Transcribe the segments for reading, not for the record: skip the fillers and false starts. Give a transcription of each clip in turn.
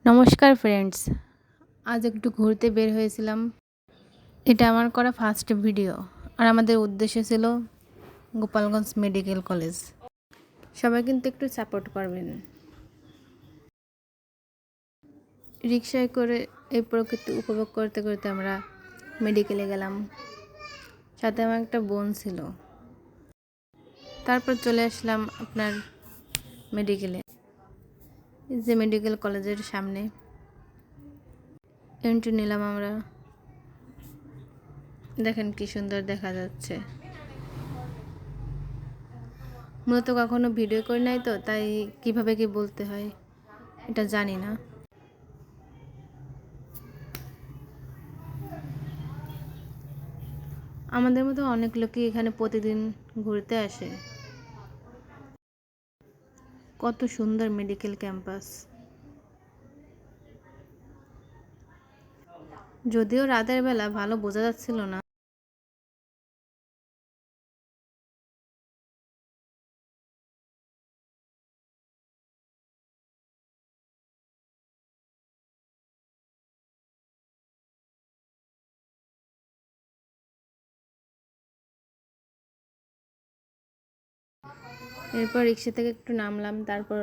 নমস্কার ফ্রেন্ডস, আজ একটু ঘুরতে বের হয়েছিলাম। এটা আমার করা ফার্স্ট ভিডিও। আর আমাদের উদ্দেশ্য ছিল গোপালগঞ্জ মেডিকেল কলেজ। সবাই কিন্তু একটু সাপোর্ট করবেন। রিকশায় করে এই প্রকৃতি উপভোগ করতে করতে আমরা মেডিকেলে গেলাম। সাথে আমার একটা বোন ছিল। তারপর চলে আসলাম আপনার মেডিকেলে, যে মেডিকেল কলেজের সামনে এন্ট্রি নিলাম আমরা। দেখেন কি সুন্দর দেখা যাচ্ছে। মূলত কখনো ভিডিও করি নাই তো, তাই কিভাবে কি বলতে হয় এটা জানি না। আমাদের মতো অনেক লোকই এখানে প্রতিদিন ঘুরতে আসে। কত সুন্দর মেডিকেল ক্যাম্পাস। যদিও রাতের বেলা ভালো বোঝা যাচ্ছিল না। এরপর রিক্সা থেকে একটু নামলাম, তারপর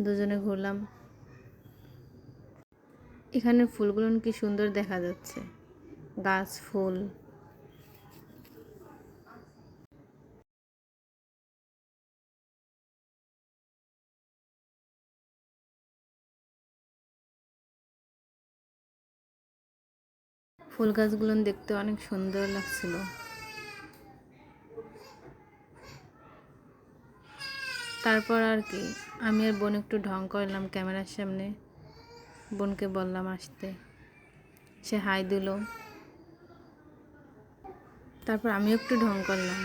দুজনে ঘুরলাম। এখানে ফুলগুলো কি সুন্দর দেখা যাচ্ছে, গাছ ফুল। ফুল গাছগুলো দেখতে অনেক সুন্দর লাগছিল। তারপর আর কি, আমি আর বোন একটু ঢং করলাম ক্যামেরার সামনে। বোনকে বললাম আসতে, সে হাই দিল। তারপর আমিও একটু ঢং করলাম।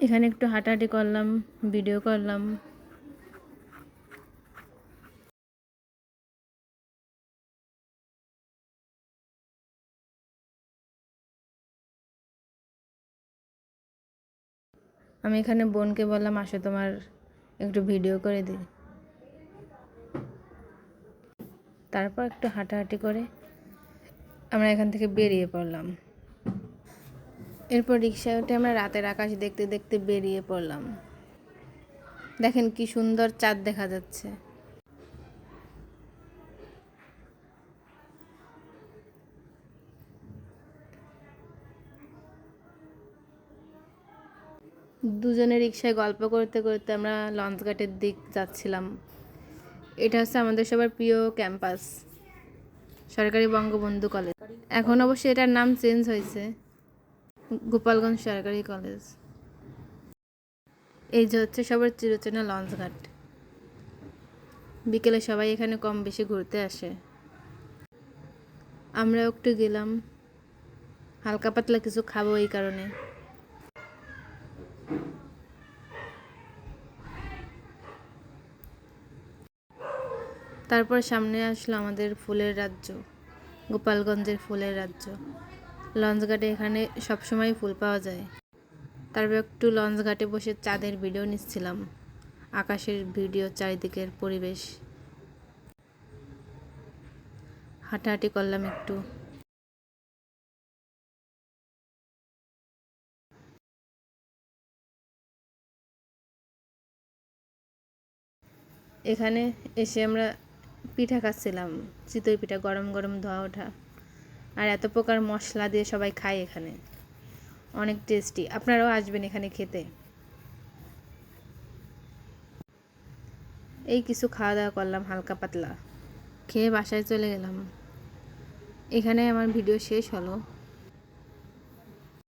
এখানে একটু হাঁটাহাঁটি করলাম, ভিডিও করলাম। আমি এখানে বোনকে বললাম আসো তোমার একটু ভিডিও করে দিই। তারপর একটু হাঁটাহাঁটি করে আমরা এখান থেকে বেরিয়ে পড়লাম। এরপর রিক্সায় উঠে আমরা রাতের আকাশ দেখতে দেখতে বেরিয়ে পড়লাম। দেখেন কি সুন্দর চাঁদ দেখা যাচ্ছে। দুজনে রিক্সায় গল্প করতে করতে আমরা লঞ্চঘাটের দিক যাচ্ছিলাম। এটা হচ্ছে আমাদের সবার প্রিয় ক্যাম্পাস, সরকারি বঙ্গবন্ধু কলেজ। এখন অবশ্যই এটার নাম চেঞ্জ হয়েছে, গোপালগঞ্জ সরকারি কলেজ। এই যে হচ্ছে সবার চিরচেনা লঞ্চঘাট। বিকেলে সবাই এখানে কম বেশি ঘুরতে আসে। আমরা একটু গেলাম, হালকা পাতলা কিছু খাবো এই কারণে। তারপর সামনে আসলো আমাদের ফুলের রাজ্য, গোপালগঞ্জের ফুলের রাজ্য। লঞ্চঘাটে এখানে সবসময় ফুল পাওয়া যায়। তারপর একটু লঞ্চঘাটে বসে চাঁদের ভিডিও নিচ্ছিলাম, আকাশের ভিডিও, চারিদিকের পরিবেশ। হাঁটাহাঁটি করলাম একটু। এখানে এসে আমরা পিঠা খাচ্ছিলাম, চিতই পিঠা, গরম গরম ধোয়া ওঠা। আর এত প্রকার মশলা দিয়ে সবাই খায় এখানে, অনেক টেস্টি। আপনারাও আসবেন এখানে খেতে। এই কিছু খাওয়া দাওয়া করলাম হালকা পাতলা, খেয়ে বাসায় চলে গেলাম। এখানে আমার ভিডিও শেষ হলো।